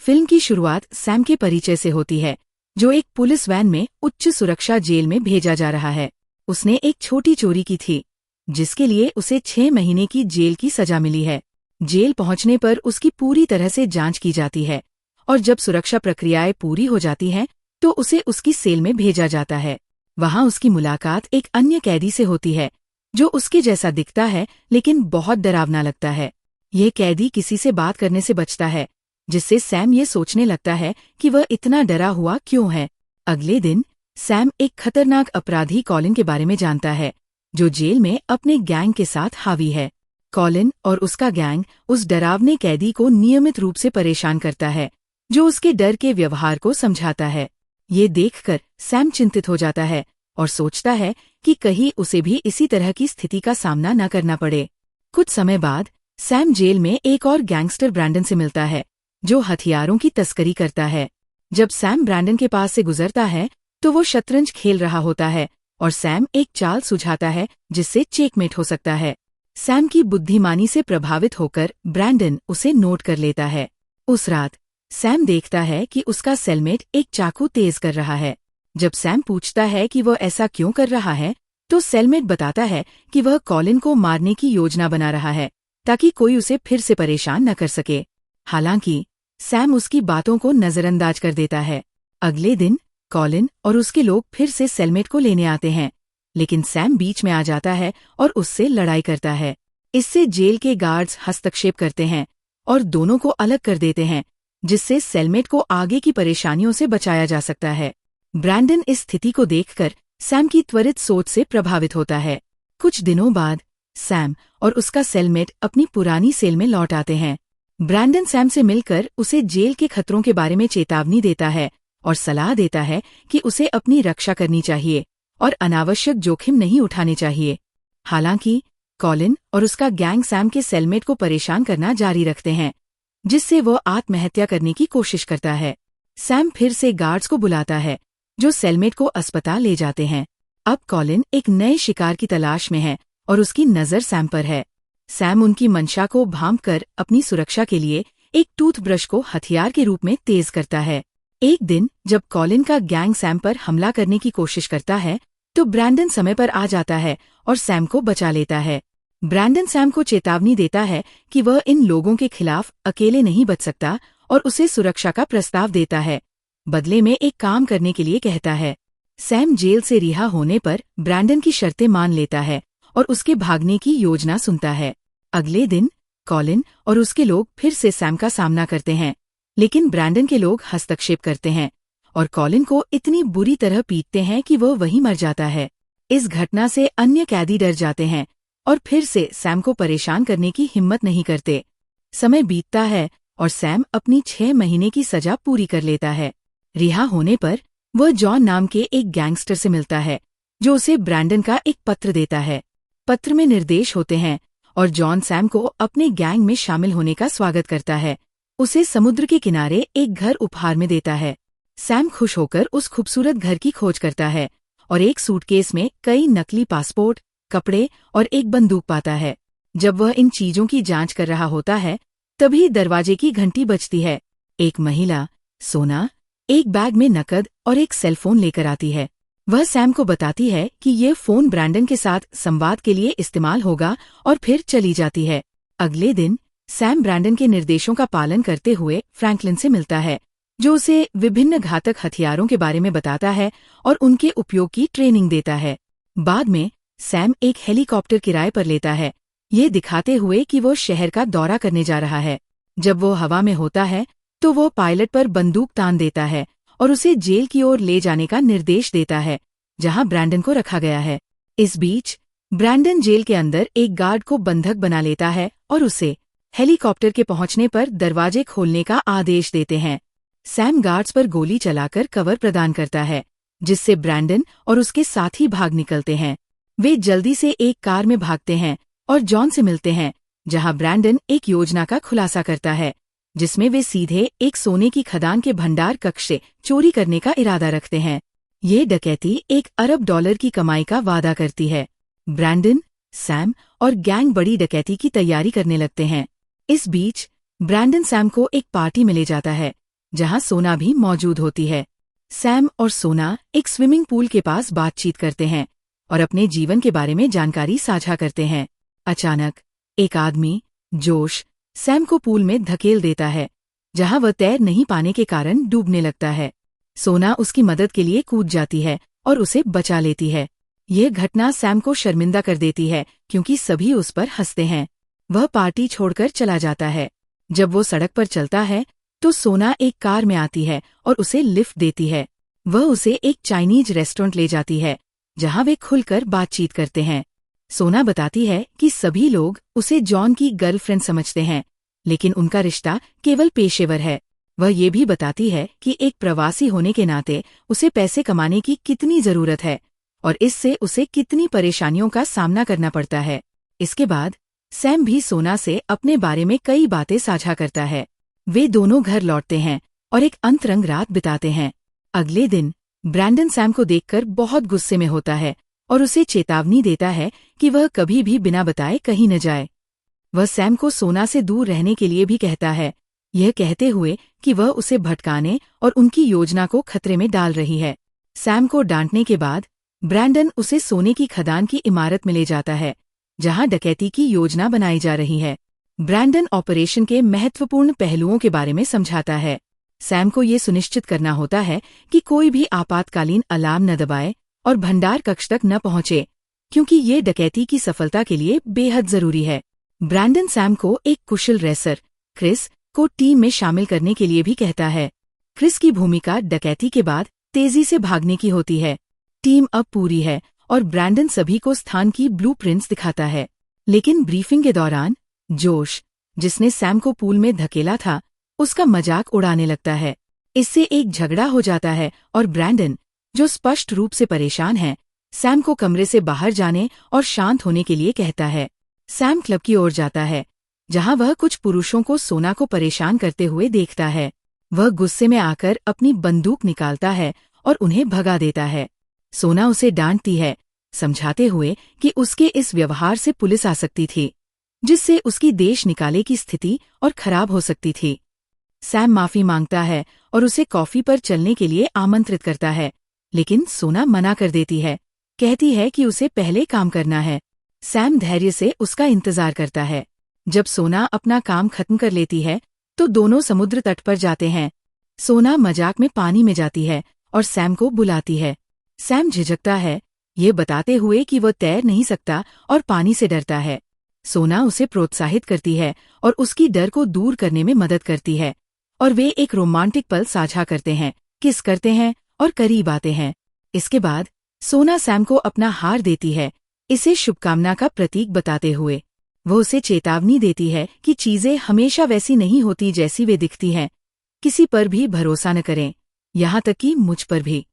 Film की शुरुआत Sam के परिचय से होती है, जो एक पुलिस वैन में उच्च सुरक्षा जेल में भेजा जा रहा है। उसने एक छोटी चोरी की थी, जिसके लिए उसे 6 महीने की जेल की सजा मिली है। जेल पहुंचने पर उसकी पूरी तरह से जांच की जाती है और जब सुरक्षा प्रक्रियाएं पूरी हो जाती हैं, तो उसे उसकी सेल में भेजा जाता है। वहां उसकी मुलाकात एक अन्य कैदी से होती है, जो उसके जैसा दिखता है लेकिन बहुत डरावना लगता है। यह कैदी किसी से बात करने से बचता है, जिससे सैम ये सोचने लगता है कि वह इतना डरा हुआ क्यों है। अगले दिन सैम एक खतरनाक अपराधी कॉलिन के बारे में जानता है, जो जेल में अपने गैंग के साथ हावी है। कॉलिन और उसका गैंग उस डरावने कैदी को नियमित रूप से परेशान करता है, जो उसके डर के व्यवहार को समझाता है। ये देखकर सैम चिंतित हो जाता है और सोचता है कि कहीं उसे भी इसी तरह की स्थिति का सामना न करना पड़े। कुछ समय बाद सैम जेल में एक और गैंगस्टर ब्रैंडन से मिलता है, जो हथियारों की तस्करी करता है। जब सैम ब्रैंडन के पास से गुजरता है, तो वो शतरंज खेल रहा होता है और सैम एक चाल सुझाता है जिससे चेकमेट हो सकता है। सैम की बुद्धिमानी से प्रभावित होकर ब्रैंडन उसे नोट कर लेता है। उस रात सैम देखता है कि उसका सेलमेट एक चाकू तेज कर रहा है। जब सैम पूछता है कि वह ऐसा क्यों कर रहा है, तो सेलमेट बताता है कि वह कॉलिन को मारने की योजना बना रहा है, ताकि कोई उसे फिर से परेशान न कर सके। हालांकि सैम उसकी बातों को नजरअंदाज कर देता है। अगले दिन कॉलिन और उसके लोग फिर से सेलमेट को लेने आते हैं, लेकिन सैम बीच में आ जाता है और उससे लड़ाई करता है। इससे जेल के गार्ड्स हस्तक्षेप करते हैं और दोनों को अलग कर देते हैं, जिससे सेलमेट को आगे की परेशानियों से बचाया जा सकता है। ब्रैंडन इस स्थिति को देखकर सैम की त्वरित सोच से प्रभावित होता है। कुछ दिनों बाद सैम और उसका सेलमेट अपनी पुरानी सेल में लौट आते हैं। ब्रैंडन सैम से मिलकर उसे जेल के खतरों के बारे में चेतावनी देता है और सलाह देता है कि उसे अपनी रक्षा करनी चाहिए और अनावश्यक जोखिम नहीं उठाने चाहिए। हालांकि कॉलिन और उसका गैंग सैम के सेलमेट को परेशान करना जारी रखते हैं, जिससे वो आत्महत्या करने की कोशिश करता है। सैम फिर से गार्ड्स को बुलाता है, जो सेलमेट को अस्पताल ले जाते हैं। अब कॉलिन एक नए शिकार की तलाश में है और उसकी नज़र सैम पर है। सैम उनकी मंशा को भांपकर अपनी सुरक्षा के लिए एक टूथब्रश को हथियार के रूप में तेज करता है। एक दिन जब कॉलिन का गैंग सैम पर हमला करने की कोशिश करता है, तो ब्रैंडन समय पर आ जाता है और सैम को बचा लेता है। ब्रैंडन सैम को चेतावनी देता है कि वह इन लोगों के खिलाफ अकेले नहीं बच सकता और उसे सुरक्षा का प्रस्ताव देता है। बदले में एक काम करने के लिए कहता है। सैम जेल से रिहा होने पर ब्रैंडन की शर्तें मान लेता है और उसके भागने की योजना सुनता है। अगले दिन कॉलिन और उसके लोग फिर से सैम का सामना करते हैं, लेकिन ब्रैंडन के लोग हस्तक्षेप करते हैं और कॉलिन को इतनी बुरी तरह पीटते हैं कि वह वहीं मर जाता है। इस घटना से अन्य कैदी डर जाते हैं और फिर से सैम को परेशान करने की हिम्मत नहीं करते। समय बीतता है और सैम अपनी 6 महीने की सजा पूरी कर लेता है। रिहा होने पर वह जॉन नाम के एक गैंगस्टर से मिलता है, जो उसे ब्रैंडन का एक पत्र देता है। पत्र में निर्देश होते हैं और जॉन सैम को अपने गैंग में शामिल होने का स्वागत करता है। उसे समुद्र के किनारे एक घर उपहार में देता है। सैम खुश होकर उस खूबसूरत घर की खोज करता है और एक सूटकेस में कई नकली पासपोर्ट, कपड़े और एक बंदूक पाता है। जब वह इन चीजों की जांच कर रहा होता है, तभी दरवाजे की घंटी बजती है। एक महिला सोना, एक बैग में नकद और एक सेलफोन लेकर आती है। वह सैम को बताती है कि ये फोन ब्रैंडन के साथ संवाद के लिए इस्तेमाल होगा और फिर चली जाती है। अगले दिन सैम ब्रैंडन के निर्देशों का पालन करते हुए फ्रैंकलिन से मिलता है, जो उसे विभिन्न घातक हथियारों के बारे में बताता है और उनके उपयोग की ट्रेनिंग देता है। बाद में सैम एक हेलीकॉप्टर किराए पर लेता है, ये दिखाते हुए कि वो शहर का दौरा करने जा रहा है। जब वो हवा में होता है, तो वो पायलट पर बंदूक तान देता है और उसे जेल की ओर ले जाने का निर्देश देता है, जहां ब्रैंडन को रखा गया है। इस बीच ब्रैंडन जेल के अंदर एक गार्ड को बंधक बना लेता है और उसे हेलीकॉप्टर के पहुंचने पर दरवाजे खोलने का आदेश देते हैं। सैम गार्ड्स पर गोली चलाकर कवर प्रदान करता है, जिससे ब्रैंडन और उसके साथी भाग निकलते हैं। वे जल्दी से एक कार में भागते हैं और जॉन से मिलते हैं, जहां ब्रैंडन एक योजना का खुलासा करता है, जिसमें वे सीधे एक सोने की खदान के भंडार कक्ष से चोरी करने का इरादा रखते हैं। ये डकैती $1 अरब की कमाई का वादा करती है। ब्रैंडन, सैम और गैंग बड़ी डकैती की तैयारी करने लगते हैं। इस बीच ब्रैंडन सैम को एक पार्टी में ले जाता है, जहां सोना भी मौजूद होती है। सैम और सोना एक स्विमिंग पूल के पास बातचीत करते हैं और अपने जीवन के बारे में जानकारी साझा करते हैं। अचानक एक आदमी, जोश, सैम को पूल में धकेल देता है, जहां वह तैर नहीं पाने के कारण डूबने लगता है। सोना उसकी मदद के लिए कूद जाती है और उसे बचा लेती है। यह घटना सैम को शर्मिंदा कर देती है क्योंकि सभी उस पर हंसते हैं। वह पार्टी छोड़कर चला जाता है। जब वो सड़क पर चलता है तो सोना एक कार में आती है और उसे लिफ्ट देती है। वह उसे एक चाइनीज रेस्टोरेंट ले जाती है, जहां वे खुलकर बातचीत करते हैं। सोना बताती है कि सभी लोग उसे जॉन की गर्लफ्रेंड समझते हैं, लेकिन उनका रिश्ता केवल पेशेवर है। वह ये भी बताती है कि एक प्रवासी होने के नाते उसे पैसे कमाने की कितनी जरूरत है और इससे उसे कितनी परेशानियों का सामना करना पड़ता है। इसके बाद सैम भी सोना से अपने बारे में कई बातें साझा करता है। वे दोनों घर लौटते हैं और एक अंतरंग रात बिताते हैं। अगले दिन ब्रैंडन सैम को देखकर बहुत गुस्से में होता है और उसे चेतावनी देता है कि वह कभी भी बिना बताए कहीं न जाए। वह सैम को सोना से दूर रहने के लिए भी कहता है, यह कहते हुए कि वह उसे भटकाने और उनकी योजना को खतरे में डाल रही है। सैम को डांटने के बाद ब्रैंडन उसे सोने की खदान की इमारत में ले जाता है, जहां डकैती की योजना बनाई जा रही है। ब्रैंडन ऑपरेशन के महत्वपूर्ण पहलुओं के बारे में समझाता है। सैम को ये सुनिश्चित करना होता है कि कोई भी आपातकालीन अलार्म न दबाए और भंडार कक्ष तक न पहुंचे, क्योंकि ये डकैती की सफलता के लिए बेहद जरूरी है। ब्रैंडन सैम को एक कुशल रेसर, क्रिस, को टीम में शामिल करने के लिए भी कहता है। क्रिस की भूमिका डकैती के बाद तेजी से भागने की होती है। टीम अब पूरी है और ब्रैंडन सभी को स्थान की ब्लूप्रिंट्स दिखाता है। लेकिन ब्रीफिंग के दौरान जोश, जिसने सैम को पूल में धकेला था, उसका मजाक उड़ाने लगता है। इससे एक झगड़ा हो जाता है और ब्रैंडन, जो स्पष्ट रूप से परेशान है, सैम को कमरे से बाहर जाने और शांत होने के लिए कहता है। सैम क्लब की ओर जाता है, जहां वह कुछ पुरुषों को सोना को परेशान करते हुए देखता है। वह गुस्से में आकर अपनी बंदूक निकालता है और उन्हें भगा देता है। सोना उसे डांटती है, समझाते हुए कि उसके इस व्यवहार से पुलिस आ सकती थी, जिससे उसकी देश निकाले की स्थिति और खराब हो सकती थी। सैम माफी मांगता है और उसे कॉफी पर चलने के लिए आमंत्रित करता है, लेकिन सोना मना कर देती है, कहती है कि उसे पहले काम करना है। सैम धैर्य से उसका इंतजार करता है। जब सोना अपना काम खत्म कर लेती है तो दोनों समुद्र तट पर जाते हैं। सोना मजाक में पानी में जाती है और सैम को बुलाती है। सैम झिझकता है, ये बताते हुए कि वह तैर नहीं सकता और पानी से डरता है। सोना उसे प्रोत्साहित करती है और उसकी डर को दूर करने में मदद करती है, और वे एक रोमांटिक पल साझा करते हैं, किस करते हैं और करीब आते हैं। इसके बाद सोना सैम को अपना हार देती है, इसे शुभकामना का प्रतीक बताते हुए। वो उसे चेतावनी देती है कि चीजें हमेशा वैसी नहीं होती जैसी वे दिखती हैं। किसी पर भी भरोसा न करें, यहाँ तक कि मुझ पर भी।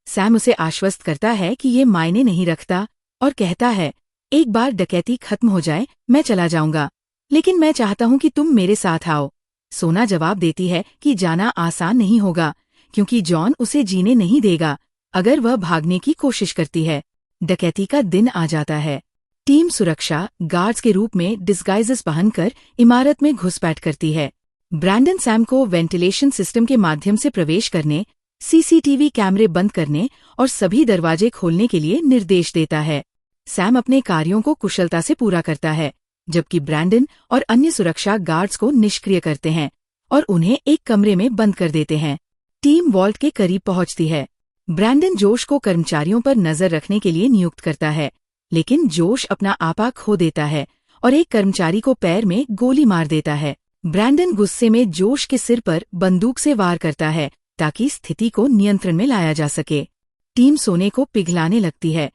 सैम उसे आश्वस्त करता है कि ये मायने नहीं रखता और कहता है, एक बार डकैती खत्म हो जाए मैं चला जाऊंगा, लेकिन मैं चाहता हूं कि तुम मेरे साथ आओ। सोना जवाब देती है कि जाना आसान नहीं होगा, क्योंकि जॉन उसे जीने नहीं देगा अगर वह भागने की कोशिश करती है। डकैती का दिन आ जाता है। टीम सुरक्षा गार्ड्स के रूप में डिस्गाइजेस पहनकर इमारत में घुसपैठ करती है। ब्रैंडन सैम को वेंटिलेशन सिस्टम के माध्यम से प्रवेश करने, सीसीटीवी कैमरे बंद करने और सभी दरवाजे खोलने के लिए निर्देश देता है। सैम अपने कार्यों को कुशलता से पूरा करता है, जबकि ब्रैंडन और अन्य सुरक्षा गार्ड्स को निष्क्रिय करते हैं और उन्हें एक कमरे में बंद कर देते हैं। टीम वॉल्ट के करीब पहुंचती है। ब्रैंडन जोश को कर्मचारियों पर नजर रखने के लिए नियुक्त करता है, लेकिन जोश अपना आपा खो देता है और एक कर्मचारी को पैर में गोली मार देता है। ब्रैंडन गुस्से में जोश के सिर पर बंदूक से वार करता है ताकि स्थिति को नियंत्रण में लाया जा सके। टीम सोने को पिघलाने लगती है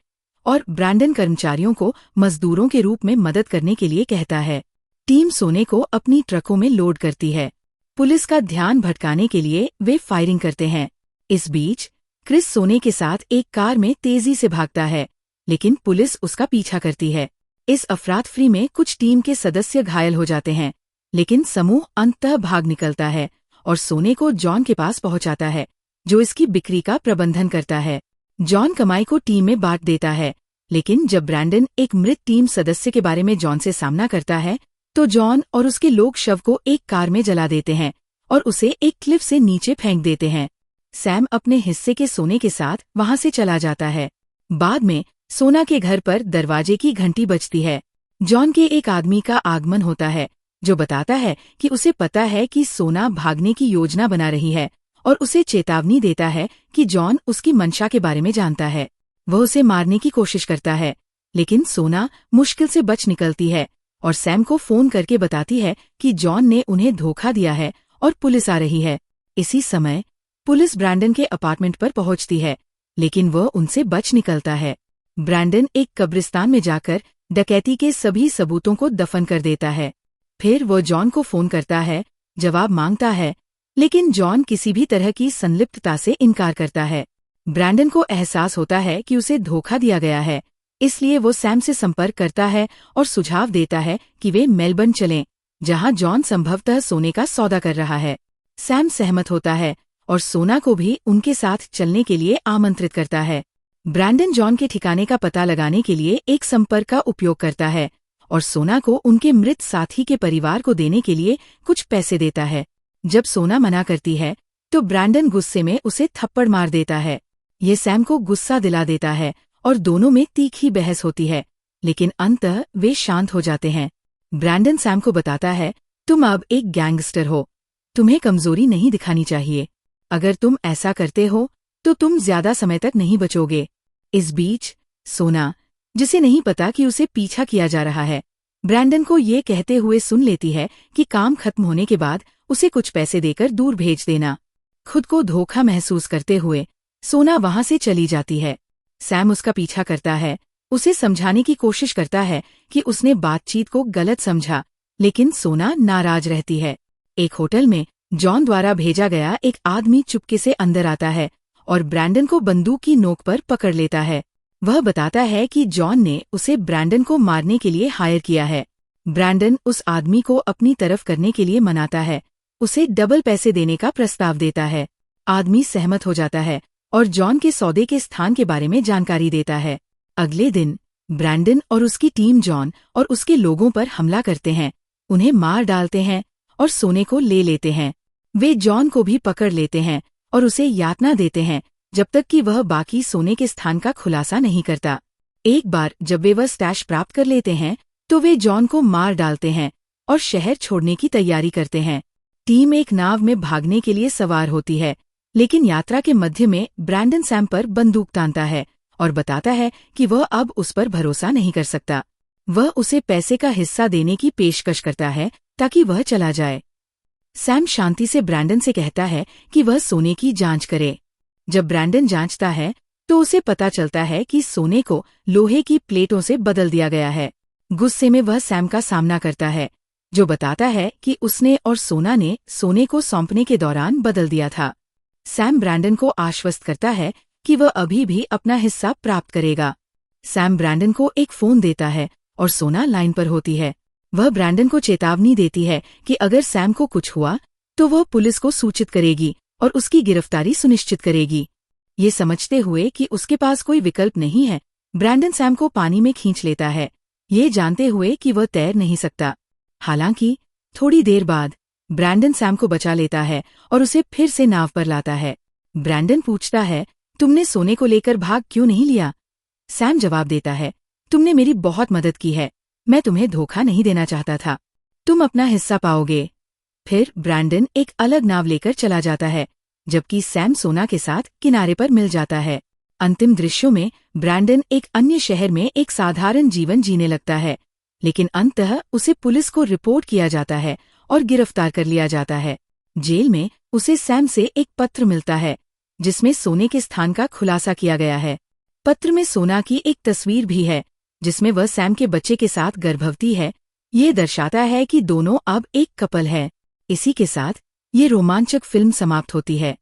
और ब्रैंडन कर्मचारियों को मजदूरों के रूप में मदद करने के लिए कहता है। टीम सोने को अपनी ट्रकों में लोड करती है। पुलिस का ध्यान भटकाने के लिए वे फायरिंग करते हैं। इस बीच क्रिस सोने के साथ एक कार में तेजी से भागता है, लेकिन पुलिस उसका पीछा करती है। इस अफरातफरी में कुछ टीम के सदस्य घायल हो जाते हैं, लेकिन समूह अंततः भाग निकलता है और सोने को जॉन के पास पहुंचाता है, जो इसकी बिक्री का प्रबंधन करता है। जॉन कमाई को टीम में बांट देता है, लेकिन जब ब्रैंडन एक मृत टीम सदस्य के बारे में जॉन से सामना करता है, तो जॉन और उसके लोग शव को एक कार में जला देते हैं और उसे एक क्लिफ से नीचे फेंक देते हैं। सैम अपने हिस्से के सोने के साथ वहां से चला जाता है। बाद में सोना के घर पर दरवाजे की घंटी बजती है। जॉन के एक आदमी का आगमन होता है जो बताता है कि उसे पता है कि सोना भागने की योजना बना रही है और उसे चेतावनी देता है कि जॉन उसकी मंशा के बारे में जानता है। वह उसे मारने की कोशिश करता है, लेकिन सोना मुश्किल से बच निकलती है और सैम को फोन करके बताती है कि जॉन ने उन्हें धोखा दिया है और पुलिस आ रही है। इसी समय पुलिस ब्रैंडन के अपार्टमेंट पर पहुंचती है, लेकिन वह उनसे बच निकलता है। ब्रैंडन एक कब्रिस्तान में जाकर डकैती के सभी सबूतों को दफन कर देता है। फिर वो जॉन को फोन करता है, जवाब मांगता है, लेकिन जॉन किसी भी तरह की संलिप्तता से इनकार करता है। ब्रैंडन को एहसास होता है कि उसे धोखा दिया गया है, इसलिए वो सैम से संपर्क करता है और सुझाव देता है कि वे मेलबर्न चलें, जहां जॉन संभवतः सोने का सौदा कर रहा है। सैम सहमत होता है और सोना को भी उनके साथ चलने के लिए आमंत्रित करता है। ब्रैंडन जॉन के ठिकाने का पता लगाने के लिए एक संपर्क का उपयोग करता है और सोना को उनके मृत साथी के परिवार को देने के लिए कुछ पैसे देता है। जब सोना मना करती है तो ब्रैंडन गुस्से में उसे थप्पड़ मार देता है। ये सैम को गुस्सा दिला देता है और दोनों में तीखी बहस होती है, लेकिन अंततः वे शांत हो जाते हैं। ब्रैंडन सैम को बताता है, तुम अब एक गैंगस्टर हो, तुम्हें कमजोरी नहीं दिखानी चाहिए। अगर तुम ऐसा करते हो तो तुम ज्यादा समय तक नहीं बचोगे। इस बीच सोना, जिसे नहीं पता कि उसे पीछा किया जा रहा है, ब्रैंडन को ये कहते हुए सुन लेती है कि काम खत्म होने के बाद उसे कुछ पैसे देकर दूर भेज देना। खुद को धोखा महसूस करते हुए सोना वहां से चली जाती है। सैम उसका पीछा करता है, उसे समझाने की कोशिश करता है कि उसने बातचीत को गलत समझा, लेकिन सोना नाराज रहती है। एक होटल में जॉन द्वारा भेजा गया एक आदमी चुपके से अंदर आता है और ब्रैंडन को बंदूक की नोक पर पकड़ लेता है। वह बताता है कि जॉन ने उसे ब्रैंडन को मारने के लिए हायर किया है। ब्रैंडन उस आदमी को अपनी तरफ करने के लिए मनाता है, उसे डबल पैसे देने का प्रस्ताव देता है। आदमी सहमत हो जाता है और जॉन के सौदे के स्थान के बारे में जानकारी देता है। अगले दिन ब्रैंडन और उसकी टीम जॉन और उसके लोगों पर हमला करते हैं, उन्हें मार डालते हैं और सोने को ले लेते हैं। वे जॉन को भी पकड़ लेते हैं और उसे यातना देते हैं जब तक कि वह बाकी सोने के स्थान का खुलासा नहीं करता। एक बार जब वे वह स्टैश प्राप्त कर लेते हैं तो वे जॉन को मार डालते हैं और शहर छोड़ने की तैयारी करते हैं। टीम एक नाव में भागने के लिए सवार होती है, लेकिन यात्रा के मध्य में ब्रैंडन सैम पर बंदूक तानता है और बताता है कि वह अब उस पर भरोसा नहीं कर सकता। वह उसे पैसे का हिस्सा देने की पेशकश करता है ताकि वह चला जाए। सैम शांति से ब्रैंडन से कहता है कि वह सोने की जांच करे। जब ब्रैंडन जांचता है तो उसे पता चलता है कि सोने को लोहे की प्लेटों से बदल दिया गया है। गुस्से में वह सैम का सामना करता है, जो बताता है कि उसने और सोना ने सोने को सौंपने के दौरान बदल दिया था। सैम ब्रैंडन को आश्वस्त करता है कि वह अभी भी अपना हिस्सा प्राप्त करेगा। सैम ब्रैंडन को एक फोन देता है और सोना लाइन पर होती है। वह ब्रैंडन को चेतावनी देती है कि अगर सैम को कुछ हुआ तो वह पुलिस को सूचित करेगी और उसकी गिरफ्तारी सुनिश्चित करेगी। ये समझते हुए कि उसके पास कोई विकल्प नहीं है, ब्रैंडन सैम को पानी में खींच लेता है, ये जानते हुए कि वह तैर नहीं सकता। हालांकि थोड़ी देर बाद ब्रैंडन सैम को बचा लेता है और उसे फिर से नाव पर लाता है। ब्रैंडन पूछता है, तुमने सोने को लेकर भाग क्यों नहीं लिया? सैम जवाब देता है, तुमने मेरी बहुत मदद की है, मैं तुम्हें धोखा नहीं देना चाहता था, तुम अपना हिस्सा पाओगे। फिर ब्रैंडन एक अलग नाव लेकर चला जाता है, जबकि सैम सोना के साथ किनारे पर मिल जाता है। अंतिम दृश्यों में ब्रैंडन एक अन्य शहर में एक साधारण जीवन जीने लगता है, लेकिन अंततः उसे पुलिस को रिपोर्ट किया जाता है और गिरफ्तार कर लिया जाता है। जेल में उसे सैम से एक पत्र मिलता है जिसमें सोने के स्थान का खुलासा किया गया है। पत्र में सोना की एक तस्वीर भी है जिसमें वह सैम के बच्चे के साथ गर्भवती है। ये दर्शाता है कि दोनों अब एक कपल है। इसी के साथ ये रोमांचक फिल्म समाप्त होती है।